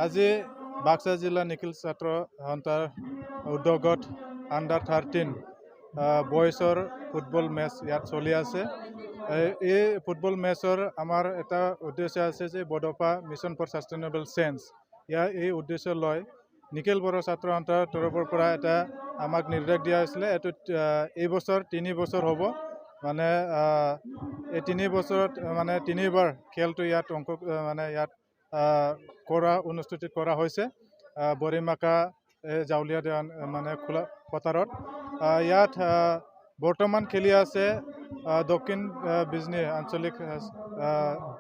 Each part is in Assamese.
আজি বাক্সা জিলা নিখিল ছাত্ৰ সন্থাৰ উদ্যোগত আণ্ডাৰ-13 বয়সৰ ফুটবল মেচ ইয়াত চলি আছে। এই ফুটবল মেচৰ আমাৰ এটা উদ্দেশ্য আছে যে বডোফা মিছন ফৰ সাষ্টেইনেবল চেঞ্জ এই উদ্দেশ্য লয় নিখিল বড়ো ছাত্ৰ সন্থাৰ তৰফৰ পৰা এটা আমাক নিৰ্দেশ দিয়া হৈছিলে। এইটো এই বছৰ 3 বছৰ হ'ব, মানে এই 3 বছৰত মানে 3বাৰ খেলটো ইয়াত ইয়াত অনুষ্ঠিত কৰা হৈছে বৰিমাকা জাউলীয়া মানে খোলা পথাৰত। ইয়াত বৰ্তমান খেলি আছে দক্ষিণ বিজনী আঞ্চলিক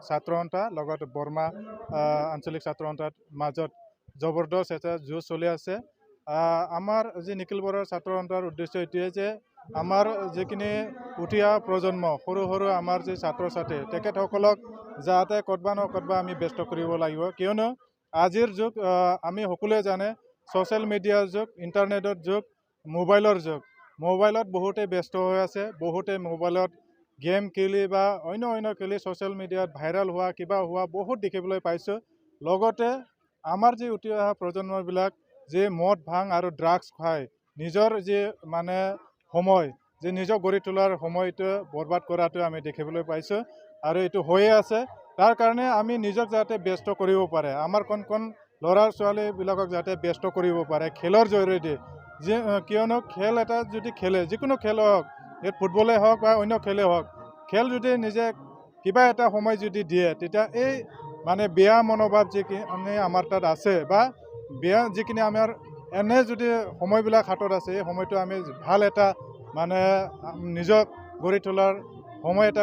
ছাত্ৰ সন্থা লগত বৰ্মা আঞ্চলিক ছাত্ৰ সন্থাৰ মাজত জবৰদস্ত এটা যুঁজ চলি আছে। আমাৰ যি নিখিল বড়ো ছাত্ৰ সন্থাৰ উদ্দেশ্য এইটোৱে যে আমাৰ যিখিনি উঠি অহা প্ৰজন্ম সৰু সৰু আমাৰ যি ছাত্ৰ ছাত্ৰী তেখেতসকলক যাতে ক'তবা নক'তবা আমি ব্যস্ত কৰিব লাগিব, কিয়নো আজিৰ যুগ আমি সকলোৱে জানে ছ'চিয়েল মিডিয়াৰ যুগ, ইণ্টাৰনেটৰ যুগ, মোবাইলৰ যুগ। মোবাইলত বহুতে ব্যস্ত হৈ আছে, বহুতে মোবাইলত গেম খেলি বা অন্য খেলি ছ'চিয়েল মিডিয়াত ভাইৰেল হোৱা কিবা হোৱা বহুত দেখিবলৈ পাইছোঁ। লগতে আমাৰ যি উঠি অহা প্ৰজন্মবিলাক যি মদ ভাং আৰু ড্ৰাগছ খায় নিজৰ যি মানে সময় যে নিজক গঢ়ি তোলাৰ সময়টো বৰবাদ কৰাটো আমি দেখিবলৈ পাইছোঁ আৰু এইটো হৈয়ে আছে। তাৰ কাৰণে আমি নিজক যাতে ব্যস্ত কৰিব পাৰে, আমাৰ কণ ল'ৰা ছোৱালীবিলাকক যাতে ব্যস্ত কৰিব পাৰে খেলৰ জৰিয়তে। কিয়নো খেল এটা যদি খেলে, যিকোনো খেল হওক, এই ফুটবলেই হওক বা অন্য খেলেই হওক, খেল যদি নিজে কিবা এটা সময় যদি দিয়ে তেতিয়া এই মানে বেয়া মনোভাৱ যিখিনি আমাৰ তাত আছে বা বেয়া যিখিনি আমাৰ এনে যদি সময়বিলাক হাতত আছে এই সময়টো আমি ভাল এটা মানে নিজক গঢ়ি তোলাৰ সময় এটা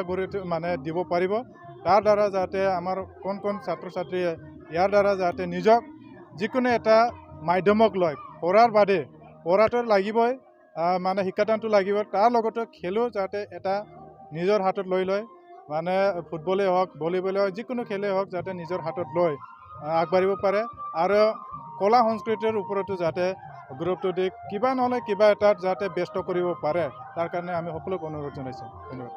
মানে দিব পাৰিব। তাৰ দ্বাৰা যাতে আমাৰ কোন ছাত্ৰ ছাত্ৰীয়ে ইয়াৰ দ্বাৰা যাতে নিজক যিকোনো এটা মাধ্যমক লয়, পঢ়াৰ বাদে পঢ়াটো লাগিবই, মানে শিক্ষাদানটো লাগিব, তাৰ লগতে খেলো যাতে এটা নিজৰ হাতত লৈ লয়, মানে ফুটবলেই হওক ভলীবলেই হওক যিকোনো খেলেই হওক যাতে নিজৰ হাতত লৈ আগবাঢ়িব পাৰে আৰু কলা সংস্কৃতিৰ ওপৰতো যাতে গুৰুত্ব দি কিবা নহ'লে কিবা এটাত যাতে ব্যস্ত কৰিব পাৰে, তাৰ কাৰণে আমি সকলোকে অনুৰোধ জনাইছোঁ। ধন্যবাদ।